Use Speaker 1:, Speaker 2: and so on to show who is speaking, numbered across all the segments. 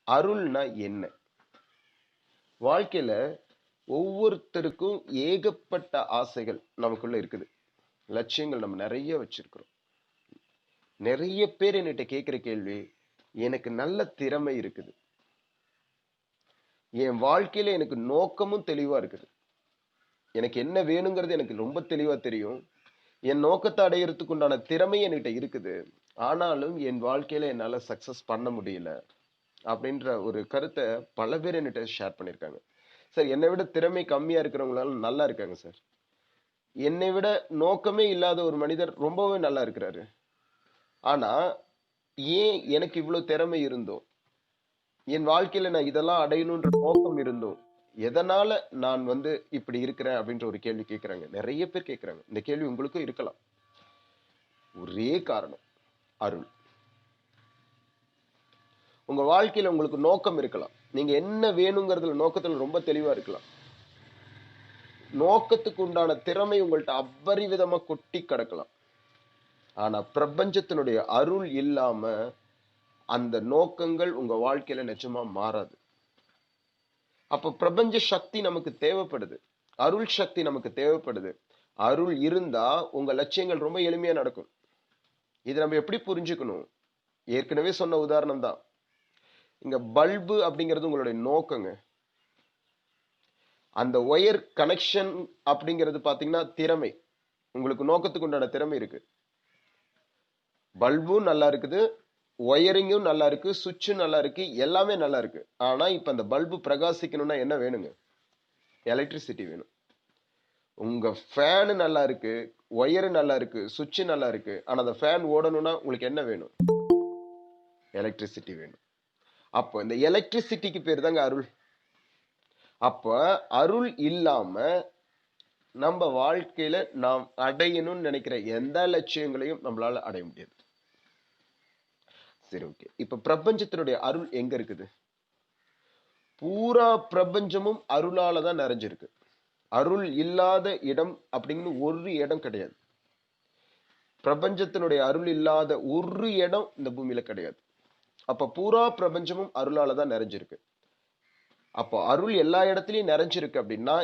Speaker 1: அருள்னா என்ன? வாழ்க்கையில ஒவ்வொருத்தருக்கும் ஏகப்பட்ட ஆசைகள் நமக்குள்ள இருக்குது. லட்சியங்கள் நம்ம நிறைய வச்சிருக்கிறோம். நிறைய பேர் என்கிட்ட கேட்கிற கேள்வி, எனக்கு நல்ல திறமை இருக்குது. என் வாழ்க்கையில எனக்கு நோக்கமும் தெளிவா இருக்குது. எனக்கு என்ன வேணுங்கிறது எனக்கு ரொம்ப தெளிவா தெரியும். என் நோக்கத்தை அடையறதுக்கு உண்டான திறமை என்கிட்ட இருக்குது. ஆனாலும் என் வாழ்க்கையில என்னால சக்சஸ் பண்ண முடியல. அப்படின்ற ஒரு கருத்தை பல பேர் என்கிட்ட ஷேர் பண்ணியிருக்காங்க. சார், என்னை விட திறமை கம்மியா இருக்கிறவங்களால நல்லா இருக்காங்க சார். என்னை விட நோக்கமே இல்லாத ஒரு மனிதர் ரொம்பவே நல்லா இருக்கிறாரு. ஆனா ஏன் எனக்கு இவ்வளவு திறமை இருந்தோம், என் வாழ்க்கையில நான் இதெல்லாம் அடையணும்ன்ற நோக்கம் இருந்தோம், எதனால நான் இப்படி இருக்கிறேன் அப்படின்ற ஒரு கேள்வி கேட்கிறாங்க. நிறைய பேர் கேட்கிறாங்க. இந்த கேள்வி உங்களுக்கும் இருக்கலாம். ஒரே காரணம், அருள். உங்க வாழ்க்கையில உங்களுக்கு நோக்கம் இருக்கலாம். நீங்க என்ன வேணுங்கிறதுல நோக்கத்துல ரொம்ப தெளிவா இருக்கலாம். நோக்கத்துக்கு உண்டான திறமை உங்கள்ட்ட அபரிவிதமா கொட்டி கிடக்கலாம். ஆனா பிரபஞ்சத்தினுடைய அருள் இல்லாம அந்த நோக்கங்கள் உங்க வாழ்க்கையில நிச்சயமா மாறாது. அப்ப பிரபஞ்ச சக்தி நமக்கு தேவைப்படுது, அருள் சக்தி நமக்கு தேவைப்படுது. அருள் இருந்தா உங்க லட்சியங்கள் ரொம்ப எளிமையா நடக்கும். இதை நம்ம எப்படி புரிஞ்சுக்கணும்? ஏற்கனவே சொன்ன உதாரணம் தான். இங்க பல்பு அப்படிங்கிறது உங்களுடைய நோக்கங்க. அந்த ஒயர் கனெக்ஷன் அப்படிங்கிறது பாத்தீங்கன்னா திறமை. உங்களுக்கு நோக்கத்துக்கு உண்டான திறமை இருக்கு. பல்பும் நல்லா இருக்குது, ஒயரிங்கும் நல்லா இருக்கு, சுவிட்சும் நல்லா இருக்கு, எல்லாமே நல்லா இருக்கு. ஆனா இப்ப அந்த பல்பு பிரகாசிக்கணும்னா என்ன வேணுங்க? எலக்ட்ரிசிட்டி வேணும். உங்க ஃபேனு நல்லா இருக்கு, ஒயரு நல்லா இருக்கு, சுவிட்சு நல்லா இருக்கு. ஆனா அந்த ஃபேன் ஓடணும்னா உங்களுக்கு என்ன வேணும்? எலக்ட்ரிசிட்டி வேணும். அப்போ இந்த எலக்ட்ரிசிட்டிக்கு பேர் தாங்க அருள். அப்ப அருள் இல்லாம நம்ம வாழ்க்கையில நாம் அடையணும்னு நினைக்கிற எந்த லட்சியங்களையும் நம்மளால அடைய முடியாது. சரி, ஓகே. இப்ப பிரபஞ்சத்தினுடைய அருள் எங்க இருக்குது? பூரா பிரபஞ்சமும் அருளால தான் நிறைஞ்சிருக்கு. அருள் இல்லாத இடம் அப்படின்னு ஒரு இடம் கிடையாது. பிரபஞ்சத்தினுடைய அருள் இல்லாத ஒரு இடம் இந்த பூமியில கிடையாது. அப்ப பூரா பிரபஞ்சமும் அருளால தான் நிறைஞ்சிருக்கு. அப்போ அருள் எல்லா இடத்துலயும் நிறைஞ்சிருக்கு அப்படின்னா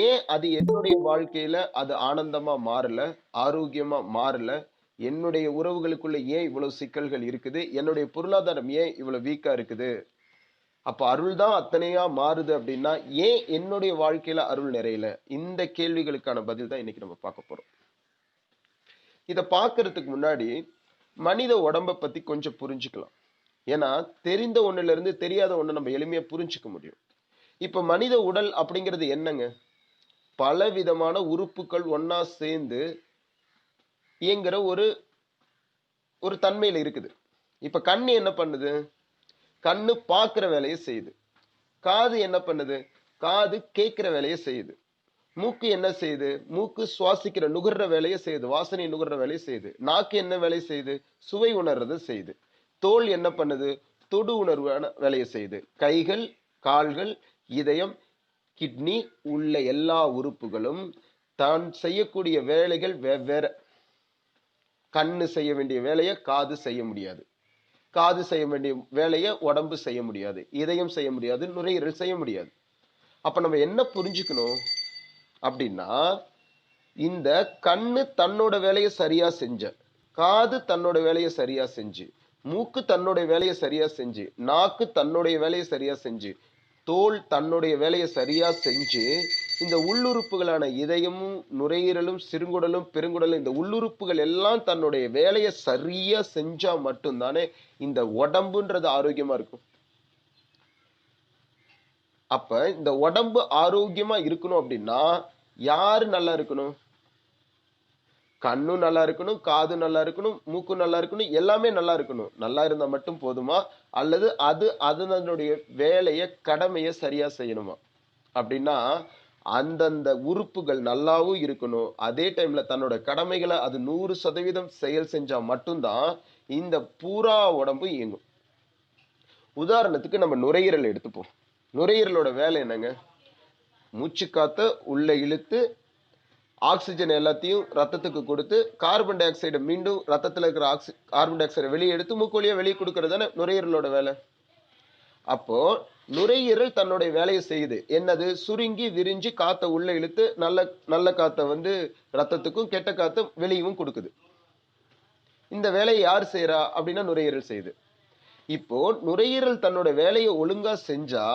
Speaker 1: ஏன் அது என்னுடைய வாழ்க்கையில அது ஆனந்தமா மாறல, ஆரோக்கியமா மாறல? என்னுடைய உறவுகளுக்குள்ள ஏன் இவ்வளவு சிக்கல்கள் இருக்குது? என்னுடைய பொருளாதாரம் ஏன் இவ்வளவு வீக்கா இருக்குது? அப்ப அருள் தான் அத்தனையா மாறுது அப்படின்னா ஏன் என்னுடைய வாழ்க்கையில அருள் நிறையல? இந்த கேள்விகளுக்கான பதில் தான் இன்னைக்கு நம்ம பார்க்க போறோம். இத பார்க்கறதுக்கு முன்னாடி மனித உடம்ப பத்தி கொஞ்சம் புரிஞ்சுக்கலாம். ஏன்னா தெரிந்த ஒண்ணுல இருந்து தெரியாத ஒண்ணு நம்ம எளிமையா புரிஞ்சுக்க முடியும். இப்ப மனித உடல் அப்படிங்கிறது என்னங்க? பல விதமான உறுப்புகள் ஒன்னா சேர்ந்து இயங்குற ஒரு ஒரு தன்மையில இருக்குது. இப்ப கண்ணு என்ன பண்ணுது? கண்ணு பார்க்கிற வேலையை செய்யுது. காது என்ன பண்ணுது? காது கேட்கிற வேலையை செய்யுது. மூக்கு என்ன செய்யுது? மூக்கு சுவாசிக்கிற நுகர்ற வேலையை செய்யுது, வாசனை நுகர்ற வேலையை செய்யுது. நாக்கு என்ன வேலை செய்யுது? சுவை உணர்றதை செய்யுது. தோல் என்ன பண்ணுது? தொடு உணர்வான வேலையை செய்யுது. கைகள், கால்கள், இதயம், கிட்னி உள்ள எல்லா உறுப்புகளும் தான் செய்யக்கூடிய வேலைகள் வெவ்வேறு. கண்ணு செய்ய வேண்டிய வேலையை காது செய்ய முடியாது, காது செய்ய வேண்டிய வேலையை உடம்பு செய்ய முடியாது, இதயம் செய்ய முடியாது, நுரையீரல் செய்ய முடியாது. அப்ப நம்ம என்ன புரிஞ்சுக்கணும் அப்படின்னா, இந்த கண்ணு தன்னோட வேலையை சரியா செஞ்ச, காது தன்னோட வேலையை சரியா செஞ்சு, மூக்கு தன்னுடைய வேலையை சரியா செஞ்சு, நாக்கு தன்னுடைய வேலையை சரியா செஞ்சு, தோல் தன்னுடைய வேலையை சரியா செஞ்சு, இந்த உள்ளுறுப்புகளான இதயமும் நுரையீரலும் சிறுங்குடலும் பெருங்குடலும் இந்த உள்ளுறுப்புகள் எல்லாம் தன்னுடைய வேலையை சரியா செஞ்சா மட்டும்தானே இந்த உடம்புன்றது ஆரோக்கியமா இருக்கும். அப்ப இந்த உடம்பு ஆரோக்கியமா இருக்கணும் அப்படின்னா யாரு நல்லா இருக்கணும்? கண்ணும் நல்லா இருக்கணும், காது நல்லா இருக்கணும், மூக்கு நல்லா இருக்கணும், எல்லாமே நல்லா இருக்கணும். நல்லா இருந்தா மட்டும் போதுமா? அல்லது அது அதனுடைய வேலையை கடமையை சரியா செய்யணுமா? அப்படின்னா அந்தந்த உறுப்புகள் நல்லாவும் இருக்கணும், அதே டைம்ல தன்னோட கடமைகளை அது 100% செயல் செஞ்சா மட்டும்தான் இந்த பூரா உடம்பு இயங்கும். உதாரணத்துக்கு நம்ம நுரையீரல் எடுத்துப்போம். நுரையீரலோட வேலை என்னங்க? மூச்சு காத்த உள்ள இழுத்து ஆக்சிஜன் எல்லாத்தையும் ரத்தத்துக்கு கொடுத்து கார்பன் டை ஆக்சைடை மீண்டும் ரத்தத்தில் இருக்கிற கார்பன் டை ஆக்சைடை வெளியே எடுத்து மூக்கு வழியா வெளியே கொடுக்கறது தானே நுரையீரலோட வேலை. அப்போ நுரையீரல் தன்னுடைய வேலையை செய்யுது. என்னது? சுருங்கி விரிஞ்சு காத்த உள்ள இழுத்து நல்ல நல்ல காத்த வந்து ரத்தத்துக்கும் கெட்ட காத்த வெளியவும் கொடுக்குது. இந்த வேலையை யார் செய்யறா அப்படின்னா நுரையீரல் செய்யுது. இப்போ நுரையீரல் தன்னோட வேலையை ஒழுங்கா செஞ்சா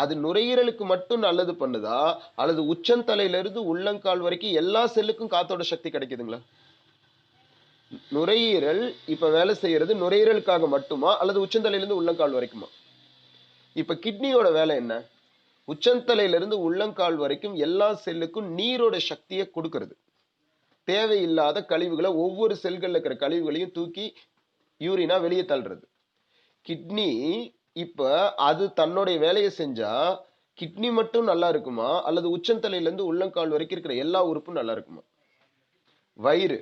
Speaker 1: அது நுரையீரலுக்கு மட்டும் நல்லது பண்ணுதா, அல்லது உச்சந்தலையிலிருந்து உள்ளங்கால் வரைக்கும் எல்லா செல்லுக்கும் காத்தோட சக்தி கிடைக்குதுங்களா? நுரையீரல் இப்ப வேலை செய்யறது நுரையீரலுக்காக மட்டுமா, அல்லது உச்சந்தலையிலிருந்து உள்ளங்கால் வரைக்குமா? இப்ப கிட்னியோட வேலை என்ன? உச்சந்தலையிலிருந்து உள்ளங்கால் வரைக்கும் எல்லா செல்லுக்கும் நீரோட சக்தியை கொடுக்கிறது. தேவையில்லாத கழிவுகளை, ஒவ்வொரு செல்கள்ல இருக்கிற கழிவுகளையும் தூக்கி யூரினா வெளியே தள்ளுறது. கிட்னி இப்ப அது தன்னுடைய வேலையை செஞ்சா கிட்னி மட்டும் நல்லா இருக்குமா, அல்லது உச்சந்தலையில இருந்து உள்ளங்கால் வரைக்கும் இருக்கிற எல்லா உறுப்பும் நல்லா இருக்குமா? வயிறு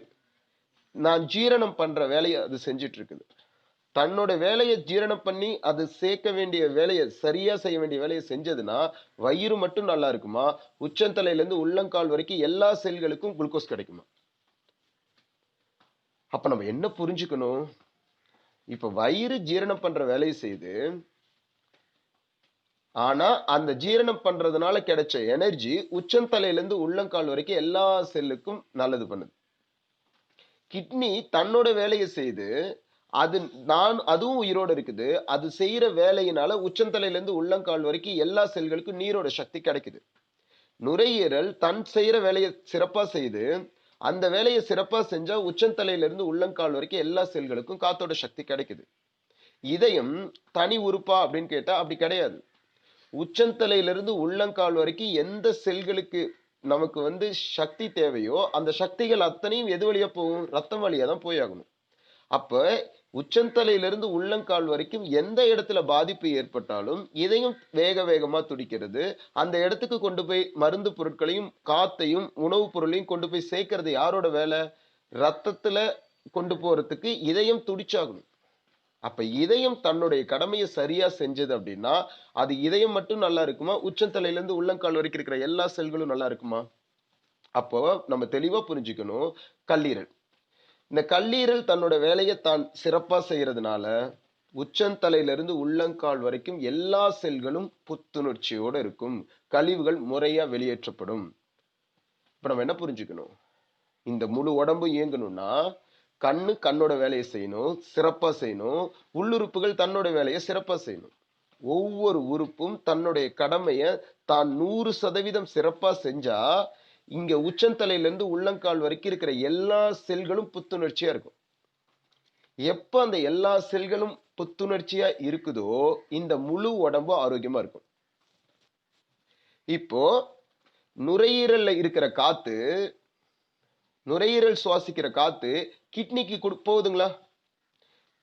Speaker 1: நான் ஜீரணம் பண்ற வேலையை அது செஞ்சிட்டு இருக்குது. தன்னோட வேலையை ஜீரணம் பண்ணி அது சேர்க்க வேண்டிய வேலையை சரியா செய்ய வேண்டிய வேலையை செஞ்சதுன்னா வயிறு மட்டும் நல்லா இருக்குமா, உச்சந்தலையில இருந்து உள்ளங்கால் வரைக்கும் எல்லா செல்களுக்கும் குளுக்கோஸ் கிடைக்குமா? அப்ப நம்ம என்ன புரிஞ்சுக்கணும்? இப்ப வயிறு ஜீரணம் பண்ற வேலையை செய்து, ஆனா அந்த ஜீரணம் பண்றதுனால கிடைச்ச எனர்ஜி உச்சந்தலையில இருந்து உள்ளங்கால் வரைக்கும் எல்லா செல்லுக்கும் நல்லது பண்ணுது. கிட்னி தன்னோட வேலையை செய்து அது அதுவும் உயிரோட இருக்குது. அது செய்யற வேலையினால உச்சந்தலையில இருந்து உள்ளங்கால் வரைக்கும் எல்லா செல்களுக்கும் நீரோட சக்தி கிடைக்குது. நுரையீரல் தன் செய்யற வேலையை சிறப்பா செய்து அந்த வேலையை சிறப்பா செஞ்சா உச்சந்தலையில இருந்து உள்ளங்கால் வரைக்கும் எல்லா செல்களுக்கும் காத்தோட சக்தி கிடைக்குது. இதயம் தனி உறுப்பா அப்படின்னு கேட்டா அப்படி கிடையாது. உச்சந்தலையிலிருந்து உள்ளங்கால் வரைக்கும் எந்த செல்களுக்கு நமக்கு வந்து சக்தி தேவையோ அந்த சக்திகள் அத்தனையும் எது வழியா போகும்? ரத்தம் வழியா தான் போய் ஆகணும். அப்ப உச்சந்தலையிலிருந்து உள்ளங்கால் வரைக்கும் எந்த இடத்துல பாதிப்பு ஏற்பட்டாலும் இதயம் வேக வேகமா துடிக்கிறது. அந்த இடத்துக்கு கொண்டு போய் மருந்து பொருட்களையும் காத்தையும் உணவுப் பொருளையும் கொண்டு போய் சேர்க்கறது யாரோட வேலை? ரத்தத்துல கொண்டு போறதுக்கு இதயம் துடிச்சாகணும். அப்ப இதயம் தன்னுடைய கடமையை சரியா செஞ்சது அப்படின்னா அது இதயம் மட்டும் நல்லா இருக்குமா, உச்சந்தலையில இருந்து உள்ளங்கால் வரைக்கும் இருக்கிற எல்லா செல்களும் நல்லா இருக்குமா? அப்போ நம்ம தெளிவா புரிஞ்சுக்கணும். கல்லீரல் இந்த கல்லீரல் தன்னோட வேலையை தான் சிறப்பா செய்யறதுனால உச்சந்தலையிலிருந்து உள்ளங்கால் வரைக்கும் எல்லா செல்களும் புத்துணர்ச்சியோட இருக்கும். கழிவுகள் முறையா வெளியேற்றப்படும். இப்ப நம்ம என்ன புரிஞ்சுக்கணும்? இந்த முழு உடம்பு இயங்கணும்னா கண்ணோட வேலையை செய்யணும், சிறப்பா செய்யணும். உள்ளுறுப்புகள் தன்னோட வேலையை சிறப்பா செய்யணும். ஒவ்வொரு உறுப்பும் தன்னுடைய கடமைய தான் 100% சிறப்பா செஞ்சா இங்க உச்சந்தலையிலிருந்து உள்ளங்கால் வரைக்கும் இருக்கிற எல்லா செல்களும் புத்துணர்ச்சியா இருக்கும். எப்ப அந்த எல்லா செல்களும் புத்துணர்ச்சியா இருக்குதோ இந்த முழு உடம்பு ஆரோக்கியமா இருக்கும். இப்போ நுரையீரல்ல இருக்கிற காத்து, நுரையீரல் சுவாசிக்கிற காத்து கிட்னிக்கு போகுதுங்களா,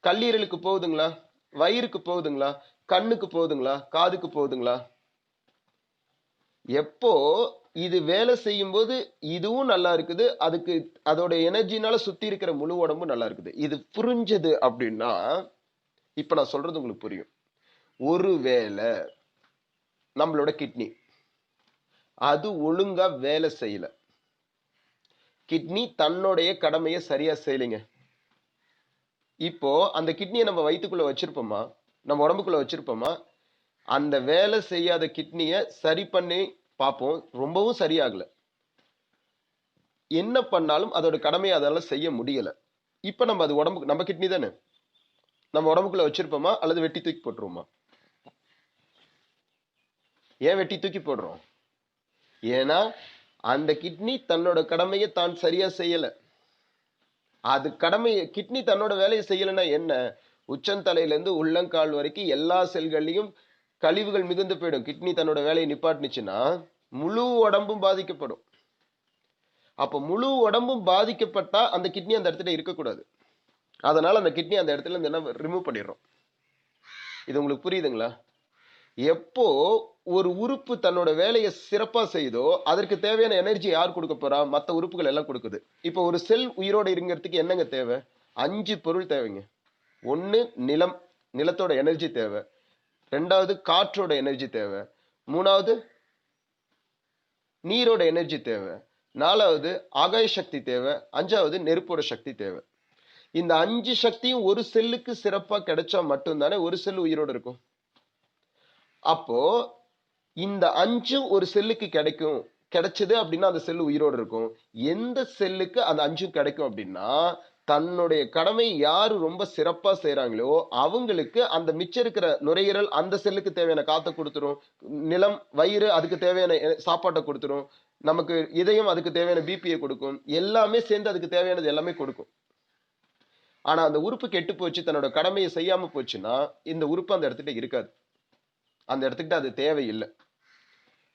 Speaker 1: கல்லீரலுக்கு போகுதுங்களா, வயிறுக்கு போகுதுங்களா, கண்ணுக்கு போகுதுங்களா, காதுக்கு போகுதுங்களா? எப்போ இது வேலை செய்யும் போது இதுவும் நல்லா இருக்குது, அதுக்கு அதோட எனர்ஜினால சுத்தி இருக்கிற முழு உடம்பும் நல்லா இருக்குது. இது புரிஞ்சது அப்படின்னா இப்ப நான் சொல்றது உங்களுக்கு புரியும். ஒருவேளை நம்மளோட கிட்னி அது ஒழுங்கா வேலை செய்யல, கிட்னி தன்னுடைய கடமையை சரியா செய்யலைங்க. இப்போ அந்த கிட்னியை நம்ம வயிற்றுக்குள்ள வச்சிருப்போமா, நம்ம உடம்புக்குள்ள வச்சிருப்போமா? அந்த வேலை செய்யாத கிட்னியை சரி பண்ணி பார்ப்போம், ரொம்பவும் சரியாகல. என்ன பண்ணாலும் அதோட கடமையை அதால செய்ய முடியல. இப்ப நம்ம அது உடம்புக்கு, நம்ம கிட்னி தானே, நம்ம உடம்புக்குள்ள வச்சிருப்போமா அல்லது வெட்டி தூக்கி போட்டுருவோமா? ஏன் வெட்டி தூக்கி போடுறோம்? ஏன்னா அந்த கிட்னி தன்னோட கடமையை தான் சரியா செய்யல. அது கடமையை கிட்னி தன்னோட வேலையை செய்யலைன்னா என்ன? உச்சந்தலையில இருந்து உள்ளங்கால் வரைக்கும் எல்லா செல்கள்லையும் கழிவுகள் மிகுந்து போயிடும். கிட்னி தன்னோட வேலையை நிப்பாட்டுச்சுன்னா முழு உடம்பும் பாதிக்கப்படும். அப்ப முழு உடம்பும் பாதிக்கப்பட்டா அந்த கிட்னி அந்த இடத்துல இருக்கக்கூடாது. அதனால அந்த கிட்னி அந்த இடத்துல இருந்து ரிமூவ் பண்ணிடுறோம். இது உங்களுக்கு புரியுதுங்களா? எப்போ ஒரு உறுப்பு தன்னோட வேலையை சிறப்பா செய்தோ அதற்கு தேவையான எனர்ஜி யார் கொடுக்க போறா? மற்ற உறுப்புகள் எல்லாம் கொடுக்குது. இப்போ ஒரு செல் உயிரோட இருங்கிறதுக்கு என்னங்க தேவை? 5 பொருள் தேவைங்க. ஒன்னு நிலம், நிலத்தோட எனர்ஜி தேவை. 2வது காற்றோட எனர்ஜி தேவை. 3வது நீரோட எனர்ஜி தேவை. 4வது ஆகாய சக்தி தேவை. 5வது நெருப்போட சக்தி தேவை. இந்த 5 சக்தியும் ஒரு செல்லுக்கு சிறப்பா கிடைச்சா மட்டும்தானே ஒரு செல் உயிரோட இருக்கும். அப்போ இந்த 5 ஒரு செல்லுக்கு கிடைக்கும், கிடைச்சது அப்படின்னா அந்த செல் உயிரோடு இருக்கும். எந்த செல்லுக்கு அந்த 5 கிடைக்கும் அப்படின்னா, தன்னுடைய கடமை யாரு ரொம்ப சிறப்பா செய்றாங்களோ அவங்களுக்கு அந்த மிச்சம் இருக்கிற நுரையீரல் அந்த செல்லுக்கு தேவையான காத்த கொடுத்துரும். நிலம், வயிறு அதுக்கு தேவையான சாப்பாட்டை கொடுத்துரும். நமக்கு இதயம் அதுக்கு தேவையான பிபியை கொடுக்கும். எல்லாமே சேர்ந்து அதுக்கு தேவையானது எல்லாமே கொடுக்கும். ஆனா அந்த உறுப்பு கெட்டு போச்சு, தன்னோட கடமையை செய்யாம போச்சுன்னா இந்த உறுப்பு அந்த இடத்துல இருக்காது. அந்த இடத்துக்கிட்ட அது தேவையில்லை.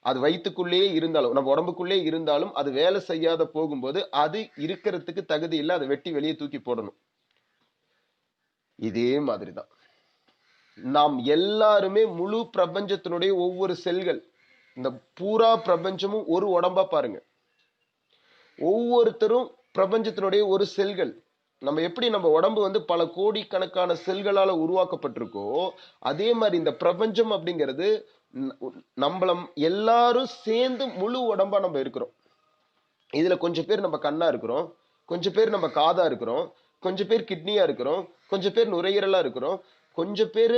Speaker 1: அது வயிற்றுக்குள்ளேயே இருந்தாலும், நம்ம உடம்புக்குள்ளே இருந்தாலும் அது வேலை செய்யாத போகும்போது அது இருக்கிறதுக்கு தகுதி இல்லை, அதை வெட்டி வெளியே தூக்கி போடணும். இதே மாதிரிதான் நாம் எல்லாருமே முழு பிரபஞ்சத்தினுடைய ஒவ்வொரு செல்கள், இந்த பூரா பிரபஞ்சமும் ஒரு உடம்பா பாருங்க. ஒவ்வொருத்தரும் பிரபஞ்சத்தினுடைய ஒரு செல்கள். நம்ம எப்படி நம்ம உடம்பு பல கோடிக்கணக்கான செல்களால உருவாக்கப்பட்டிருக்கோ, அதே மாதிரி இந்த பிரபஞ்சம் அப்படிங்கிறது நம்மள எல்லாரும் சேர்ந்து முழு உடம்பா நம்ம இருக்கிறோம். இதுல கொஞ்சம் பேர் நம்ம கண்ணா இருக்கிறோம், கொஞ்சம் பேர் நம்ம காதா இருக்கிறோம், கொஞ்சம் பேர் கிட்னியா இருக்கிறோம், கொஞ்சம் பேர் நுரையீரலா இருக்கிறோம், கொஞ்சம் பேர்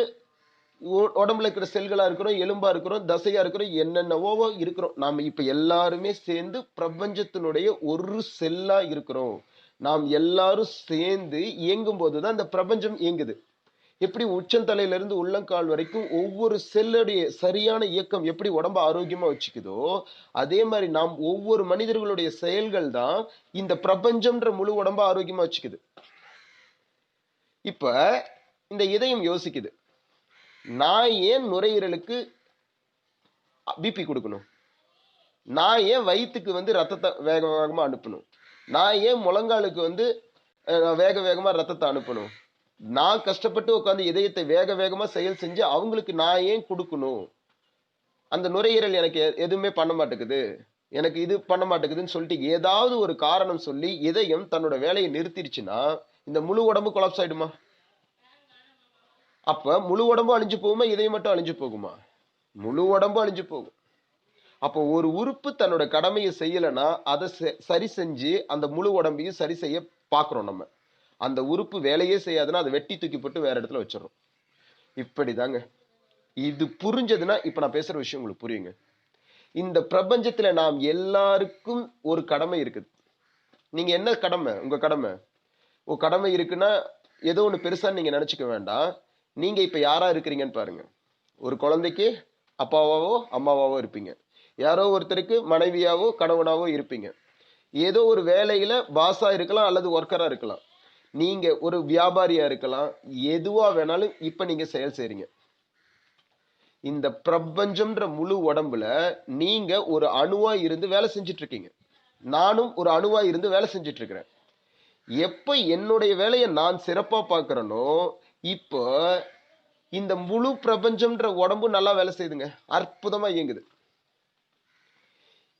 Speaker 1: உடம்புல இருக்கிற செல்களா இருக்கிறோம், எலும்பா இருக்கிறோம், தசையா இருக்கிறோம், என்னென்னவோ இருக்கிறோம். நாம இப்ப எல்லாருமே சேர்ந்து பிரபஞ்சத்தினுடைய ஒரு செல்லா இருக்கிறோம். நாம் எல்லாரும் சேர்ந்து இயங்கும் போதுதான் இந்த பிரபஞ்சம் இயங்குது. எப்படி உச்சந்தலையில இருந்து உள்ளங்கால் வரைக்கும் ஒவ்வொரு செல்லுடைய சரியான இயக்கம் எப்படி உடம்ப ஆரோக்கியமா வச்சுக்குதோ, அதே மாதிரி நாம் ஒவ்வொரு மனிதர்களுடைய செயல்கள் தான் இந்த பிரபஞ்சம்ன்ற முழு உடம்ப ஆரோக்கியமா வச்சுக்குது. இப்ப இந்த இதயம் யோசிக்குது, நான் ஏன் நுரையீரலுக்கு பிபி கொடுக்கணும்? நான் ஏன் வயிற்றுக்கு ரத்தத்தை வேக வேகமா அனுப்பணும்? நான் ஏன் முழங்காலுக்கு வேக வேகமா ரத்தத்தை அனுப்பணும்? நான் கஷ்டப்பட்டு உட்காந்து இதயத்தை வேக வேகமா செயல் செஞ்சு அவங்களுக்கு நான் ஏன் கொடுக்கணும்? அந்த நுரையீரல் எனக்கு எதுவுமே பண்ண மாட்டேங்குது, எனக்கு இது பண்ண மாட்டேங்குதுன்னு சொல்லிட்டு ஏதாவது ஒரு காரணம் சொல்லி இதயம் தன்னோட வேலையை நிறுத்திடுச்சுன்னா இந்த முழு உடம்பு கொலாப்ஸ் ஆயிடுமா? அப்ப முழு உடம்பு அழிஞ்சு போகுமா, இதயம் மட்டும் அழிஞ்சு போகுமா? முழு உடம்பு அழிஞ்சு போகும். அப்போ ஒரு உறுப்பு தன்னோட கடமையை செய்யலைன்னா அதை சரி செஞ்சு அந்த முழு உடம்பையும் சரி செய்ய பார்க்கிறோம். நம்ம அந்த உறுப்பு வேலையே செய்யாதுன்னா அதை வெட்டி தூக்கி போட்டு வேற இடத்துல வச்சிடறோம். இப்படிதாங்க. இது புரிஞ்சதுன்னா இப்ப நான் பேசுற விஷயம் உங்களுக்கு புரியுங்க. இந்த பிரபஞ்சத்துல நாம் எல்லாருக்கும் ஒரு கடமை இருக்குது. நீங்க என்ன கடமை? உங்க கடமை கடமை இருக்குன்னா ஏதோ ஒண்ணு பெருசா நீங்க நினைச்சுக்க வேண்டாம். நீங்க இப்ப யாரா இருக்கிறீங்கன்னு பாருங்க. ஒரு குழந்தைக்கு அப்பாவாவோ அம்மாவாவோ இருப்பீங்க. யாரோ ஒருத்தருக்கு மனைவியாவோ கணவனாவோ இருப்பீங்க. ஏதோ ஒரு வேலையில பாஸா இருக்கலாம் அல்லது ஒர்க்கரா இருக்கலாம். நீங்க ஒரு வியாபாரியா இருக்கலாம். எதுவா வேணாலும் இப்ப நீங்க செயல் செய்றீங்க. இந்த பிரபஞ்சம்ன்ற முழு உடம்புல நீங்க ஒரு அணுவா இருந்து வேலை செஞ்சுட்டு இருக்கீங்க. நானும் ஒரு அணுவா இருந்து வேலை செஞ்சுட்டு இருக்கிறேன். எப்ப என்னுடைய வேலையை நான் சிறப்பா பார்க்கிறேனோ இப்போ இந்த முழு பிரபஞ்சம்ன்ற உடம்பு நல்லா வேலை செய்யுதுங்க, அற்புதமா இயங்குது.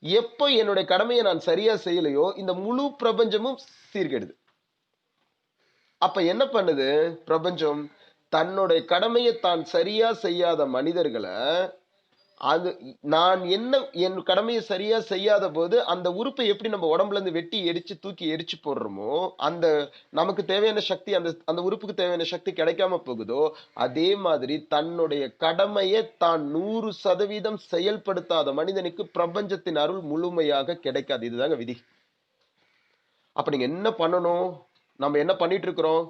Speaker 1: எப்ப என்னுடைய கடமையை நான் சரியா செய்யலையோ இந்த முழு பிரபஞ்சமும் சீர்கெடுது. அப்ப என்ன பண்ணுது பிரபஞ்சம்? தன்னுடைய கடமையை தான் சரியா செய்யாத மனிதர்களை, அது நான் என் கடமையை சரியா செய்யாத போது அந்த உறுப்பை எப்படி நம்ம உடம்புல இருந்து வெட்டி எரிச்சு தூக்கி எரிச்சு போடுறோமோ, அந்த நமக்கு தேவையான சக்தி அந்த அந்த உறுப்புக்கு தேவையான சக்தி கிடைக்காம போகுதோ, அதே மாதிரி தன்னுடைய கடமையை தான் 100% செயல்படுத்தாத மனிதனுக்கு பிரபஞ்சத்தின் அருள் முழுமையாக கிடைக்காது. இதுதாங்க விதி. அப்ப நீங்க என்ன பண்ணணும்? நம்ம என்ன பண்ணிட்டு இருக்கிறோம்?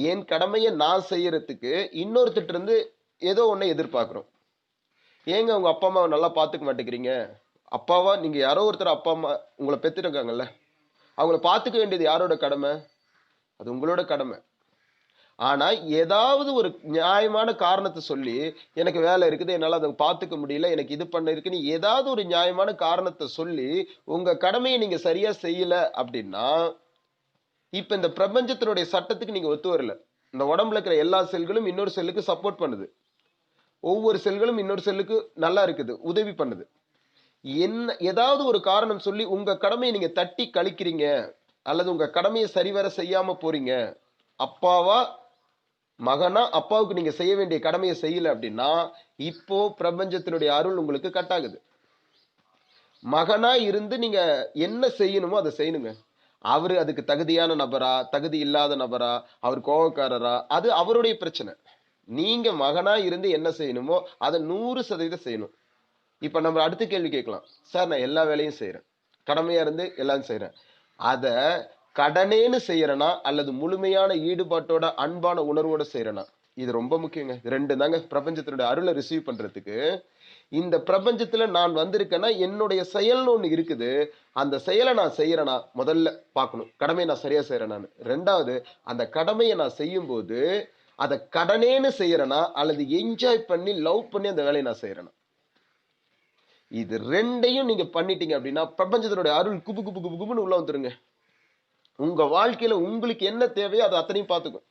Speaker 1: என் கடமையை நான் செய்யறதுக்கு இன்னொருத்திட்ட இருந்து ஏதோ ஒன்னை எதிர்பார்க்கிறோம். ஏங்க உங்க அப்பா அம்மாவை நல்லா பாத்துக்க மாட்டேங்கிறீங்க? அப்பாவா நீங்க யாரோ ஒருத்தர் அப்பா அம்மா உங்களை பெத்துருக்காங்கல்ல, அவங்கள பாத்துக்க வேண்டியது யாரோட கடமை? அது உங்களோட கடமை. ஆனா ஏதாவது ஒரு நியாயமான காரணத்தை சொல்லி, எனக்கு வேலை இருக்குது, என்னால அதை பாத்துக்க முடியல, எனக்கு இது பண்ண இருக்குன்னு ஏதாவது ஒரு நியாயமான காரணத்தை சொல்லி உங்க கடமையை நீங்க சரியா செய்யல அப்படின்னா, இப்ப இந்த பிரபஞ்சத்தினுடைய சட்டத்துக்கு நீங்க ஒத்து வரல. இந்த உடம்புல இருக்கிற எல்லா செல்களும் இன்னொரு செல்லுக்கு சப்போர்ட் பண்ணுது. ஒவ்வொரு செல்களும் இன்னொரு செல்லுக்கு நல்லா இருக்குது, உதவி பண்ணுது. ஏதாவது ஒரு காரணம் சொல்லி உங்க கடமையை நீங்க தட்டி கழிக்கிறீங்க, அல்லது உங்க கடமையை சரிவர செய்யாம போறீங்க. அப்பாவா மகனா அப்பாவுக்கு நீங்க செய்ய வேண்டிய கடமையை செய்யல அப்படின்னா இப்போ பிரபஞ்சத்தினுடைய அருள் உங்களுக்கு கட்டாகுது. மகனா இருந்து நீங்க என்ன செய்யணுமோ அதை செய்யணுங்க. அவரு அதுக்கு தகுதியான நபரா, தகுதி இல்லாத நபரா, அவர் கோபக்காரரா, அது அவருடைய பிரச்சனை. நீங்க மகனா இருந்து என்ன செய்யணுமோ அதை 100% செய்யணும். இப்ப நம்ம அடுத்த கேள்வி கேட்கலாம். சார், நான் எல்லா வேலையும் செய்யறேன், கடமையா இருந்து எல்லாம் செய்யறேன், அத கடனேன்னு செய்யறேனா அல்லது முழுமையான ஈடுபாட்டோட அன்பான உணர்வோட செய்யறேனா? இது ரொம்ப முக்கியங்க. ரெண்டு தாங்க பிரபஞ்சத்தினுடைய அருளை ரிசீவ் பண்றதுக்கு. இந்த பிரபஞ்சத்துல நான் வந்திருக்கேன்னா என்னுடைய செயல்னு ஒண்ணு இருக்குது. அந்த செயலை நான் செய்யறேனா முதல்ல பார்க்கணும். கடமையை நான் சரியா செய்யறேனான்னு. ரெண்டாவது, அந்த கடமையை நான் செய்யும் போது அதை கடனேன்னு செய்யறேனா அல்லது என்ஜாய் பண்ணி லவ் பண்ணி அந்த வேலையை நான் செய்யறேனா? இது ரெண்டையும் நீங்க பண்ணிட்டீங்க அப்படின்னா பிரபஞ்சத்தினுடைய அருள் குபு குபு குபு குபுன்னு உள்ள வந்துருங்க. உங்க வாழ்க்கையில உங்களுக்கு என்ன தேவையோ அதை அத்தனையும் பார்த்துக்கும்.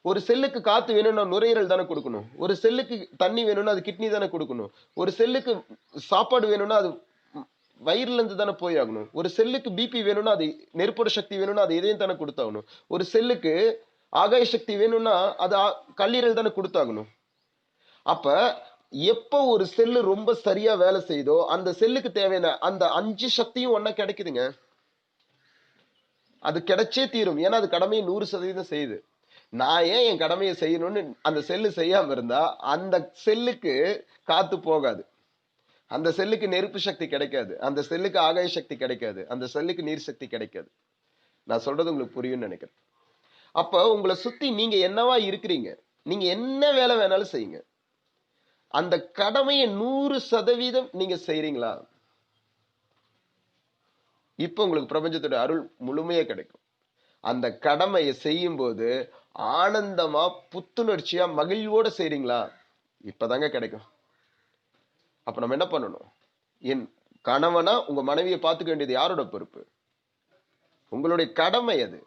Speaker 1: ஒரு செல்லுக்கு காத்து வேணும்னா நுரையீரல் தானே கொடுக்கணும். ஒரு செல்லுக்கு தண்ணி வேணும்னா அது கிட்னி தானே கொடுக்கணும். ஒரு செல்லுக்கு சாப்பாடு வேணும்னா அது வயிறுல இருந்து தானே போய் ஆகணும். ஒரு செல்லுக்கு பிபி வேணும்னா அது நெருப்போட சக்தி வேணும்னா அது இதையும் தானே கொடுத்தாகணும். ஒரு செல்லுக்கு ஆகாய சக்தி வேணும்னா அது கல்லீரல் தானே கொடுத்தாகணும். அப்ப எப்போ ஒரு செல்லு ரொம்ப சரியா வேலை செய்தோ அந்த செல்லுக்கு தேவையான அந்த 5 சக்தியும் ஒன்னா கிடைக்குதுங்க. அது கிடைச்சே தீரும். ஏன்னா அது கடமையை 100% செய்யுது. நான் ஏன் என் கடமையை செய்யணும்னு அந்த செல்லு செய்யாம இருந்தா அந்த செல்லுக்கு காத்து போகாது, அந்த செல்லுக்கு நெருப்பு சக்தி கிடைக்காது, அந்த செல்லுக்கு ஆகாய சக்தி கிடைக்காது, அந்த செல்லுக்கு நீர் சக்தி கிடைக்காது. நான் சொல்றது உங்களுக்கு புரியும்னு நினைக்கிறேன். அப்ப உங்களை சுத்தி நீங்க என்னவா இருக்கிறீங்க, நீங்க என்ன வேலை வேணாலும் செய்யுங்க, அந்த கடமையை 100% நீங்க செய்றீங்களா? இப்ப உங்களுக்கு பிரபஞ்சத்தோட அருள் முழுமையா கிடைக்கும். அந்த கடமையை செய்யும் போது ஆனந்தமா புத்துணர்ச்சியா மகிழ்வோட செய்றீங்களா? இப்பதாங்க கிடைக்கும். அப்ப நம்ம என்ன பண்ணணும்? என் கணவனா உங்க மனைவியை பார்த்துக்க வேண்டியது யாரோட பொறுப்பு? உங்களுடைய கடமை அது.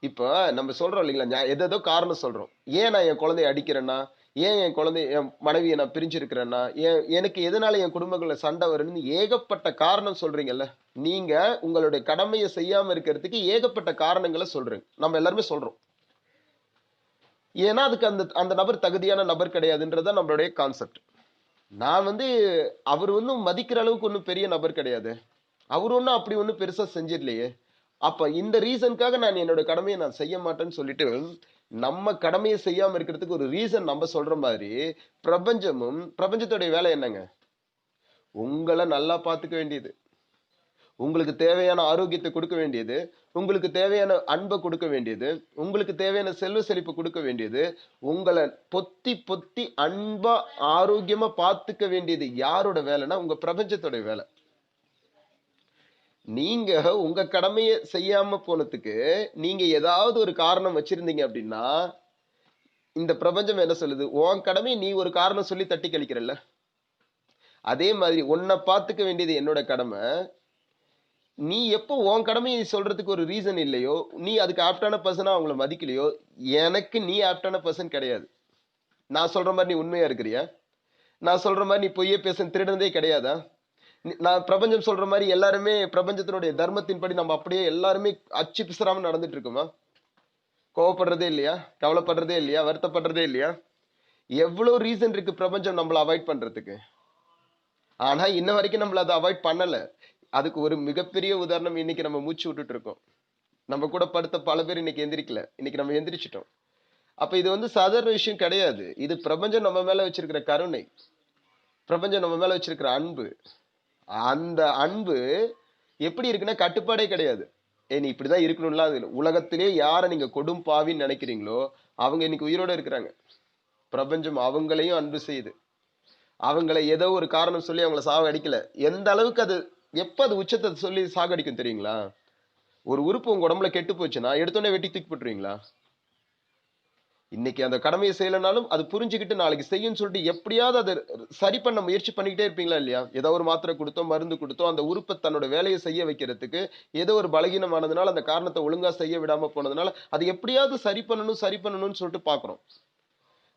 Speaker 1: இப்ப நம்ம சொல்றோம் இல்லைங்களா, எதோ காரணம் சொல்றோம். ஏன் நான் என் குழந்தைய அடிக்கிறேன்னா, ஏன் என் குழந்தை என் மனைவியை நான் பிரிஞ்சிருக்கிறேன்னா, எனக்கு எதனால என் குடும்பங்கள்ல சண்டை வரும்னு ஏகப்பட்ட காரணம் சொல்றீங்கல்ல. நீங்க உங்களுடைய கடமையை செய்யாம இருக்கிறதுக்கு ஏகப்பட்ட காரணங்களை சொல்றீங்க. நம்ம எல்லாருமே சொல்றோம். ஏன்னா அதுக்கு அந்த அந்த நபர் தகுதியான நபர் கிடையாதுன்றதுதான் நம்மளுடைய கான்செப்ட். நான் அவர் ஒன்றும் மதிக்கிற அளவுக்கு ஒன்றும் பெரிய நபர் கிடையாது, அவர் ஒன்றும் அப்படி ஒன்றும் பெருசா செஞ்சிடலையே, அப்ப இந்த ரீசனுக்காக நான் என்னோட கடமையை நான் செய்ய மாட்டேன்னு சொல்லிட்டு நம்ம கடமையை செய்யாம இருக்கிறதுக்கு ஒரு ரீசன் நம்ம சொல்ற மாதிரி பிரபஞ்சத்துடைய வேலை என்னங்க? உங்களை நல்லா பார்த்துக்க வேண்டியது, உங்களுக்கு தேவையான ஆரோக்கியத்தை கொடுக்க வேண்டியது, உங்களுக்கு தேவையான அன்பை கொடுக்க வேண்டியது, உங்களுக்கு தேவையான செல்வ செழிப்பு கொடுக்க வேண்டியது, உங்களை பொத்தி பொத்தி அன்பா ஆரோக்கியமா பார்த்துக்க வேண்டியது யாரோட வேலைன்னா உங்க பிரபஞ்சத்தோட வேலை. நீங்க உங்க கடமையை செய்யாம போனதுக்கு நீங்க ஏதாவது ஒரு காரணம் வச்சிருந்தீங்க அப்படின்னா இந்த பிரபஞ்சம் என்ன சொல்லுது? உன் கடமையை நீ ஒரு காரணம் சொல்லி தட்டி கழிக்கிறல்ல. அதே மாதிரி உன்னை பார்த்துக்க வேண்டியது என்னோட கடமை. நீ எப்போ உன் கடமையை சொல்றதுக்கு ஒரு ரீசன் இல்லையோ, நீ அதுக்கு ஆப்டான பர்சனா அவங்கள மதிக்கலையோ, எனக்கு நீ ஆப்டான பர்சன் கிடையாது. நான் சொல்ற மாதிரி நீ உண்மையா இருக்கிறியா? நான் சொல்ற மாதிரி நீ பொய்யே பேச திருடுனதே கிடையாதா? நான் பிரபஞ்சம் சொல்ற மாதிரி எல்லாருமே பிரபஞ்சத்தினுடைய தர்மத்தின்படி நம்ம அப்படியே எல்லாருமே அச்சு பிசறாம நடந்துட்டு இருக்குமா? கோவப்படுறதே இல்லையா? கவலைப்படுறதே இல்லையா? வருத்தப்படுறதே இல்லையா? எவ்வளவு ரீசன் இருக்கு பிரபஞ்சம் நம்மள அவாய்ட் பண்றதுக்கு. ஆனா இன்ன வரைக்கும் நம்மள அதை அவாய்ட் பண்ணல. அதுக்கு ஒரு மிகப்பெரிய உதாரணம் இன்னைக்கு நம்ம மூச்சு விட்டுட்டு இருக்கோம். நம்ம கூட படுத்த பல பேர் இன்னைக்கு எந்திரிக்கல, இன்னைக்கு நம்ம எந்திரிச்சிட்டோம். அப்ப இது சாதாரண விஷயம் கிடையாது. இது பிரபஞ்சம் நம்ம மேல வச்சிருக்கிற கருணை, பிரபஞ்சம் நம்ம மேல வச்சிருக்கிற அன்பு. அந்த அன்பு எப்படி இருக்குன்னா கட்டுப்பாடே கிடையாது. நீ இப்படிதான் இருக்கணும்லாம் அது உலகத்திலே யாரை நீங்க கொடும் பாவின்னு நினைக்கிறீங்களோ அவங்க இன்னைக்கு உயிரோட இருக்கிறாங்க. பிரபஞ்சம் அவங்களையும் அன்பு செய்யுது. அவங்களை ஏதோ ஒரு காரணம் சொல்லி அவங்கள சாகடிக்கல. எந்த அளவுக்கு அது எப்ப அது உச்சத்தை சொல்லி சாகடிக்கும் தெரியுங்களா? ஒரு உறுப்பு உங்க உடம்புல கெட்டு போச்சுன்னா எடுத்தோடனே வெட்டி தூக்கி போட்டுருவீங்களா? இன்னைக்கு அந்த கடமையை செய்யலனாலும் அது புரிஞ்சுக்கிட்டு நாளைக்கு செய்யும்னு சொல்லிட்டு எப்படியாவது அதை சரி பண்ண முயற்சி பண்ணிக்கிட்டே இருப்பீங்களா இல்லையா? ஏதோ ஒரு மாத்திரை கொடுத்தோ மருந்து கொடுத்தோ அந்த உறுப்பை தன்னோட வேலையை செய்ய வைக்கிறதுக்கு ஏதோ ஒரு பலகீனமானதுனால அந்த காரணத்தை ஒழுங்கா செய்ய விடாம போனதுனால அது எப்படியாவது சரி பண்ணணும் சரி பண்ணணும்னு சொல்லிட்டு பாக்குறோம்.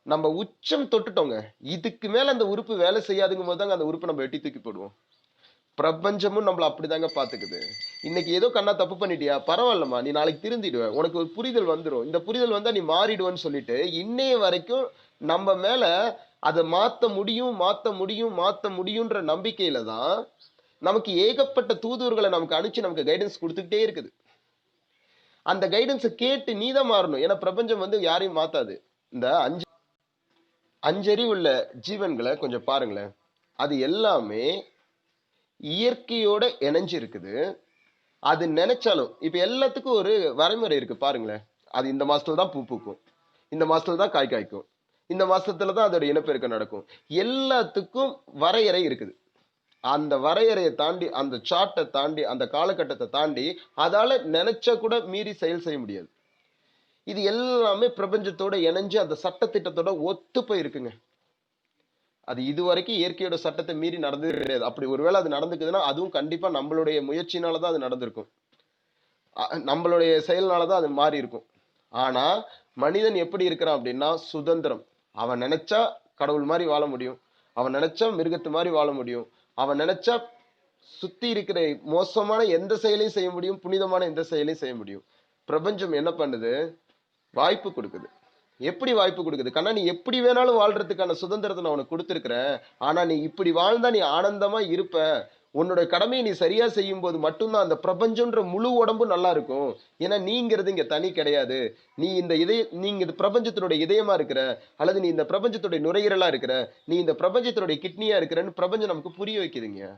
Speaker 1: நம்ம உச்சம் தொட்டுட்டோங்க. இதுக்கு மேல அந்த உறுப்பு வேலை செய்யாதுங்கும் போது தாங்க அந்த உறுப்பை நம்ம வெட்டி தூக்கி போடுவோம். பிரபஞ்சமும் நம்மள அப்படிதாங்க பாத்துக்குது. இன்னைக்கு ஏதோ கண்ணா தப்பு பண்ணிட்டியா, பரவாயில்லம்மா, நீ நாளைக்கு திருந்திடுவ, உனக்கு ஒரு புரிதல் வந்துடும், இந்த புரிதல் வந்தா நீ மாறிடுவேன்னு சொல்லிட்டு இன்னைய வரைக்கும் நம்ம மேல அதை மாத்த முடியும் மாத்த முடியும் மாத்த முடியும்ன்ற நம்பிக்கையில தான் நமக்கு ஏகப்பட்ட தூதுவர்களை நமக்கு அனுப்பிச்சு நமக்கு கைடன்ஸ் கொடுத்துக்கிட்டே இருக்குது. அந்த கைடன்ஸை கேட்டு நீதான் மாறணும். ஏன்னா பிரபஞ்சம் யாரையும் மாத்தாது. இந்த 5 அஞ்சறிவு உள்ள ஜீவன்களை கொஞ்சம் பாருங்களேன். அது எல்லாமே இயற்கையோட இணைஞ்சு இருக்குது. அது நினைச்சாலும் இப்ப எல்லாத்துக்கும் ஒரு வரைமுறை இருக்கு பாருங்களேன். அது இந்த மாசத்துல தான் பூ பூக்கும், இந்த மாசத்துல தான் காய் காய்க்கும், இந்த மாசத்துல தான் அதோட இனப்பெருக்கம் நடக்கும். எல்லாத்துக்கும் வரையறை இருக்குது. அந்த வரையறையை தாண்டி, அந்த சார்ட்டை தாண்டி, அந்த காலகட்டத்தை தாண்டி அதால நினைச்சா கூட மீறி செயல் செய்ய முடியாது. இது எல்லாமே பிரபஞ்சத்தோட இணைஞ்சு அந்த சட்டத்திட்டத்தோட ஒத்து போய் இருக்குங்க. அது இதுவரைக்கும் இயற்கையோட சட்டத்தை மீறி நடந்தது கிடையாது. அப்படி ஒருவேளை அது நடந்துக்குதுன்னா அதுவும் கண்டிப்பா நம்மளுடைய முயற்சினாலதான் அது நடந்திருக்கும். நம்மளுடைய செயல்னாலதான் அது மாறி இருக்கும். ஆனா மனிதன் எப்படி இருக்கிறான் அப்படின்னா சுதந்திரம். அவன் நினைச்சா கடவுள் மாதிரி வாழ முடியும், அவன் நினைச்சா மிருகத்து மாதிரி வாழ முடியும், அவன் நினைச்சா சுத்தி இருக்கிற மோசமான எந்த செயலையும் செய்ய முடியும், புனிதமான எந்த செயலையும் செய்ய முடியும். பிரபஞ்சம் என்ன பண்ணுது? வாய்ப்பு கொடுக்குது. எப்படி வாய்ப்பு கொடுக்குது? கண்ணா, நீ எப்படி வேணாலும் வாழ்றதுக்கான சுதந்திரத்தை நான் உனக்கு கொடுத்துருக்கிறேன். ஆனா நீ இப்படி வாழ்ந்தா நீ ஆனந்தமா இருப்ப. உன்னோட கடமையை நீ சரியா செய்யும் போது மட்டும்தான் அந்த பிரபஞ்சம்ன்ற முழு உடம்பும் நல்லா இருக்கும். ஏன்னா நீங்கிறது இங்க தனி கிடையாது. நீங்க இந்த பிரபஞ்சத்தினுடைய இதயமா இருக்கிற, அல்லது நீ இந்த பிரபஞ்சத்துடைய நுரையீரலா இருக்கிற, நீ இந்த பிரபஞ்சத்தினுடைய கிட்னியா இருக்கிறன்னு பிரபஞ்சம் நமக்கு புரிய வைக்குதுங்க.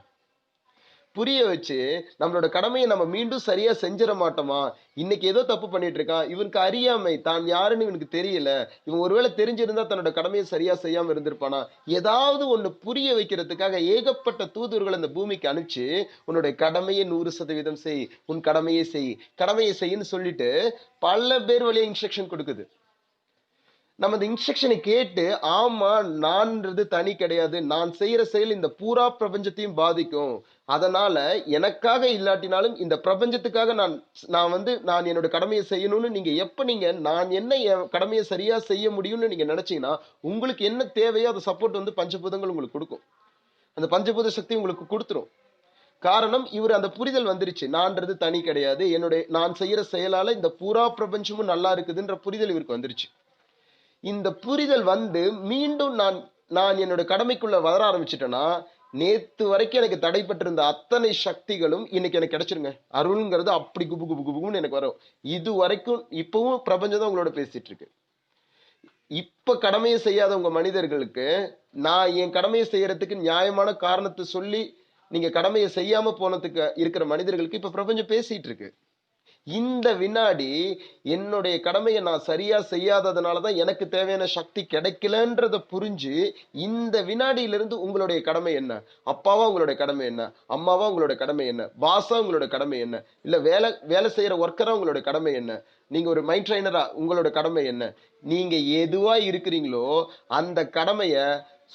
Speaker 1: புரிய வச்சு நம்மளோட கடமையை நம்ம மீண்டும் சரியா செஞ்சிட மாட்டோமா? இன்னைக்கு ஏதோ தப்பு பண்ணிட்டு இருக்கான், இவனுக்கு அறியாமை, தான் யாருன்னு இவனுக்கு தெரியல, இவன் ஒருவேளை தெரிஞ்சிருந்தா தன்னோட கடமையை சரியா செய்யாம இருந்திருப்பானா? ஏதாவது ஒண்ணு புரிய வைக்கிறதுக்காக ஏகப்பட்ட தூதுவர்கள் அந்த பூமிக்கு அனுப்பிச்சு உன்னுடைய கடமையை 100% செய், உன் கடமையை செய்யுன்னு சொல்லிட்டு பல பேர் வழியா இன்ஸ்ட்ரக்ஷன் கொடுக்குது. நம்ம இந்த இன்ஸ்ட்ரக்ஷனை கேட்டு, ஆமா நான்ன்றது தனி கிடையாது, நான் செய்யற செயல் இந்த பூரா பிரபஞ்சத்தையும் பாதிக்கும், அதனால எனக்காக இல்லாட்டினாலும் இந்த பிரபஞ்சத்துக்காக நான் என்னோட கடமையை செய்யணும்னு நீங்க நான் என்ன என் கடமையை சரியா செய்ய முடியும்னு நீங்க நினைச்சீங்கன்னா உங்களுக்கு என்ன தேவையோ அதை சப்போர்ட் வந்து பஞ்சபூதங்கள் உங்களுக்கு கொடுக்கும். அந்த பஞ்சபூத சக்தி உங்களுக்கு கொடுத்துரும். காரணம், இவர் அந்த புரிதல் வந்துருச்சு. நான்றது தனி கிடையாது, நான் செய்யற செயலால இந்த பூரா பிரபஞ்சமும் நல்லா இருக்குதுன்ற புரிதல் இவருக்கு வந்துருச்சு. இந்த புரிதல் வந்து மீண்டும் நான் என்னோட கடமைக்குள்ள வர ஆரம்பிச்சிட்டேன்னா, நேத்து வரைக்கும் எனக்கு தடைப்பட்டிருந்த அத்தனை சக்திகளும் இன்னைக்கு எனக்கு கிடைச்சிருங்க. அருள்ங்கிறது அப்படி குபு குபு குபுன்னு எனக்கு வரும். இது வரைக்கும் இப்பவும் பிரபஞ்சம் தான் உங்களோட பேசிட்டு இருக்கு. இப்ப கடமையை செய்யாதவங்க மனிதர்களுக்கு நான் என் கடமையை செய்யறதுக்கு நியாயமான காரணத்தை சொல்லி நீங்க கடமையை செய்யாம போனதுக்கு இருக்கிற மனிதர்களுக்கு இப்ப பிரபஞ்சம் பேசிட்டு இருக்கு. இந்த வினாடி என்னுடைய கடமையை நான் சரியா செய்யாததுனாலதான் எனக்கு தேவையான சக்தி கிடைக்கலன்றத புரிஞ்சு, இந்த வினாடியிலிருந்து உங்களுடைய கடமை என்ன, அப்பாவா உங்களுடைய கடமை என்ன, அம்மாவா உங்களோட கடமை என்ன, பாஸா உங்களோட கடமை என்ன, இல்ல வேலை செய்யற ஒர்க்கரா உங்களோட கடமை என்ன, நீங்க ஒரு மைண்ட் ட்ரைனரா உங்களோட கடமை என்ன, நீங்க எதுவா இருக்கிறீங்களோ அந்த கடமைய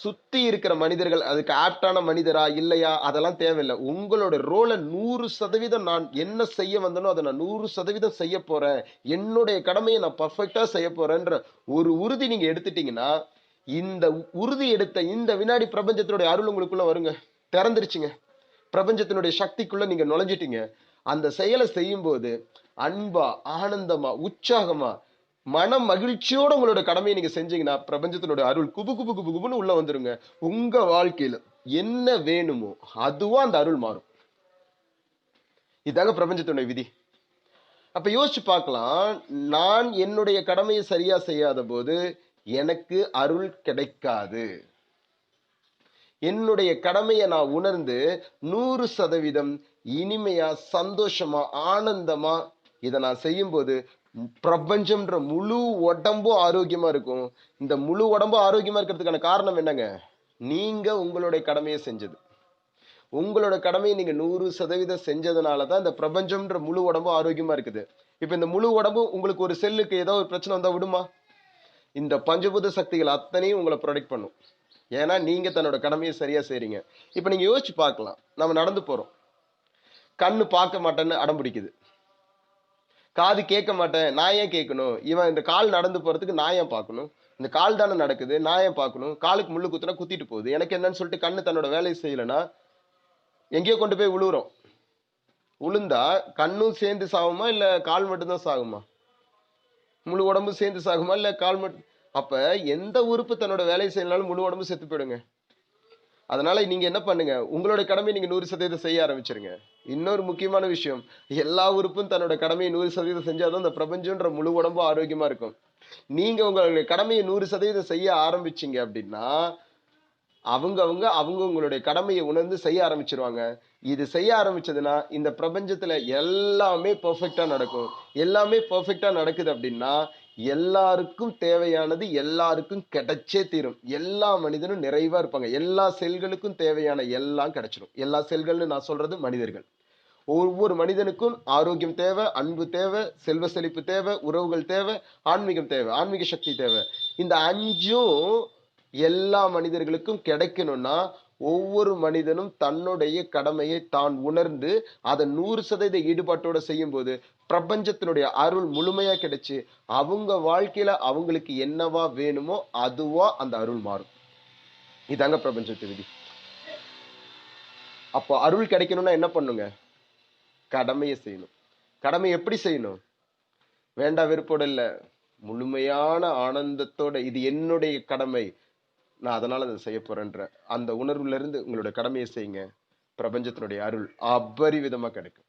Speaker 1: சுத்தி இருக்கிற மனிதர்கள் அதுக்கு ஆப்டான மனிதரா இல்லையா அதெல்லாம் தேவையில்லை. உங்களோட ரோலை 100% நான் என்ன செய்ய வந்தனோ அதை நான் 100% செய்ய போறேன், என்னுடைய கடமையை நான் பர்ஃபெக்டா செய்ய போறேன்ற ஒரு உறுதி நீங்க எடுத்துட்டீங்கன்னா, இந்த உறுதி எடுத்த இந்த வினாடி பிரபஞ்சத்தினுடைய அருள் உங்களுக்குள்ள வருங்க. திறந்துருச்சுங்க. பிரபஞ்சத்தினுடைய சக்திக்குள்ள நீங்க நுழைஞ்சிட்டீங்க. அந்த செயலை செய்யும் போது அன்பா, ஆனந்தமா, உற்சாகமா, மன மகிழ்ச்சியோட உங்களோட கடமையை நீங்க செஞ்சீங்கன்னா பிரபஞ்சத்தினுடைய அருள் குபு குபு குபு குபுன்னு உள்ள வந்துருங்க. உங்க வாழ்க்கையில என்ன வேணுமோ அதுவா அந்த அருள் மாறும். இதாங்க பிரபஞ்சத்தினுடைய விதி. அப்ப யோசிச்சு பார்க்கலாம், நான் என்னுடைய கடமையை சரியா செய்யாத போது எனக்கு அருள் கிடைக்காது. என்னுடைய கடமையை நான் உணர்ந்து 100% இனிமையா, சந்தோஷமா, ஆனந்தமா இதை நான் செய்யும் போது பிரபஞ்சம்ன்ற முழு உடம்பும் ஆரோக்கியமா இருக்கும். இந்த முழு உடம்பும் ஆரோக்கியமா இருக்கிறதுக்கான காரணம் என்னங்க? நீங்க உங்களுடைய கடமையை செஞ்சது. உங்களோட கடமையை நீங்க 100% செஞ்சதுனாலதான் இந்த பிரபஞ்சம்ன்ற முழு உடம்பும் ஆரோக்கியமா இருக்குது. இப்ப இந்த முழு உடம்பும் உங்களுக்கு ஒரு செல்லுக்கு ஏதோ ஒரு பிரச்சனை வந்தா விடுமா? இந்த பஞ்சபூத சக்திகள் அத்தனையும் உங்களை ப்ரொடெக்ட் பண்ணும். ஏன்னா நீங்க தன்னோட கடமையை சரியா செய்றீங்க. இப்ப நீங்க யோசிச்சு பார்க்கலாம், நம்ம நடந்து போறோம், கண்ணு பார்க்க மாட்டேன்னு அடம் பிடிக்குது, காது கேட்க மாட்டேன், நான் ஏன் கேட்கணும், இவன் இந்த கால் நடந்து போறதுக்கு நான் ஏன் பார்க்கணும், இந்த கால் தானே நடக்குது, நான் ஏன் பார்க்கணும், காலுக்கு முள்ளு குத்துனா குத்திட்டு போகுது, எனக்கு என்னன்னு சொல்லிட்டு கண்ணு தன்னோட வேலையை செய்யலைன்னா எங்கேயோ கொண்டு போய் விழுவுறோம். உளுந்தா கண்ணும் சேர்ந்து சாகுமா இல்ல கால் மட்டும்தான் சாகுமா? முழு உடம்பு சேர்ந்து சாகுமா இல்ல கால் மட்டும்? அப்ப எந்த உறுப்பு தன்னோட வேலையை செய்யனாலும் முழு உடம்பு செத்து போயிடுங்க. அதனால நீங்க என்ன பண்ணுங்க, உங்களோட கடமையை நீங்க 100% செய்ய ஆரம்பிச்சிருங்க. இன்னொரு முக்கியமான விஷயம், எல்லா உறுப்பும் தன்னோட கடமையை 100% செஞ்சாதான் இந்த பிரபஞ்சம்ன்ற முழு உடம்பும் ஆரோக்கியமா இருக்கும். நீங்க உங்களுடைய கடமையை 100% செய்ய ஆரம்பிச்சீங்க அப்படின்னா அவங்க அவங்க அவங்க உங்களுடைய கடமையை உணர்ந்து செய்ய ஆரம்பிச்சிருவாங்க. இது செய்ய ஆரம்பிச்சதுன்னா இந்த பிரபஞ்சத்துல எல்லாமே பெர்ஃபெக்ட்டா நடக்கும். எல்லாமே பெர்ஃபெக்ட்டா நடக்குது அப்படின்னா எல்லாருக்கும் தேவையானது எல்லாருக்கும் கிடைச்சே தீரும். எல்லா மனிதனும் நிறைவா இருப்பாங்க. எல்லா செல்களுக்கும் தேவையான எல்லாம் கிடைச்சிடும். எல்லா செல்கள்னு நான் சொல்றது மனிதர்கள். ஒவ்வொரு மனிதனுக்கும் ஆரோக்கியம் தேவை, அன்பு தேவை, செல்வ செழிப்பு தேவை, உறவுகள் தேவை, ஆன்மீகம் தேவை, ஆன்மீக சக்தி தேவை. இந்த அஞ்சும் எல்லா மனிதர்களுக்கும் கிடைக்கணும்னா ஒவ்வொரு மனிதனும் தன்னுடைய கடமையை தான் உணர்ந்து அதை 100% ஈடுபாட்டோட செய்யும் போது பிரபஞ்சத்தினுடைய அருள் முழுமையா கிடைச்சு அவங்க வாழ்க்கையில அவங்களுக்கு என்னவா வேணுமோ அதுவா அந்த அருள் மாறும். இதாங்க பிரபஞ்சத்து விதி. அப்போ அருள் கிடைக்கணும்னா என்ன பண்ணுங்க? கடமையை செய்யணும். கடமை எப்படி செய்யணும்? வேண்டா வெறுப்போட இல்ல, முழுமையான ஆனந்தத்தோட இது என்னுடைய கடமை, நான் அதனால அதை செய்ய போறேன்ற அந்த உணர்வுல இருந்து உங்களுடைய கடமையை செய்யுங்க. பிரபஞ்சத்தினுடைய அருள் அபரிவிதமா கிடைக்கும்.